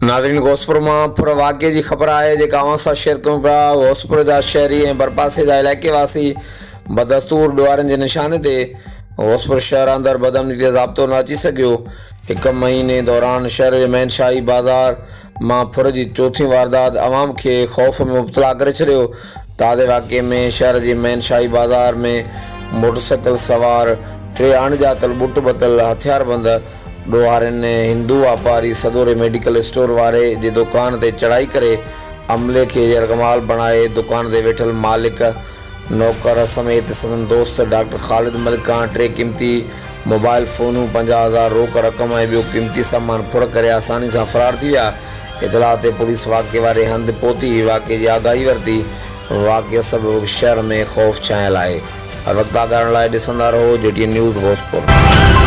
नाज़रीन غوثپور मां पुर वाक़े जी ख़बर आहे जेका अवां सां शेयर कयूं पिया। غوثپور जा शहरी ऐं ڀرپاسي जा इलाइक़े वासी بدستور ॾोहارين जे निशाने ते غوثپور शहर अंदरि بدامني ते ज़ाब्तो न अची सघियो। 1 महीने दौरान शहर जे मेन शाही बाज़ार मां फुर जी चौथी वारदात अवाम खे ख़ौफ़ में मुब्तला करे छॾियो। ताज़े वाक़े में शहर जी मेन शाही बाज़ार में मोटरसाइकिल सवार 3 अणॼातल बुट बतल हथियारबंद ॾोहارين ने हिंदू वापारी सदोरे मेडिकल स्टोर वारे जे दुकान ते चढ़ाई करे अमले खे यरगमाल बणाए दुकान ते वेठल मालिक नौकर समेत संदन दोस्त डॉक्टर ख़ालिद मलिक खां 3 क़ीमती मोबाइल फ़ोनूं 50,000 रोक रक़म ऐं ॿियो क़ीमती सामान फुर करे आसानी सां फ़रार थी विया। इतला ते पुलिस वाक़े वारे हंधि पहुती वाक़े जी आगाही वरिती। वाक़े सबबि शहर में ख़ौफ़ छायल आहे। हर वक़्तु आगाहण लाइ ॾिसंदा रहो JTN न्यूज़ غوثپور।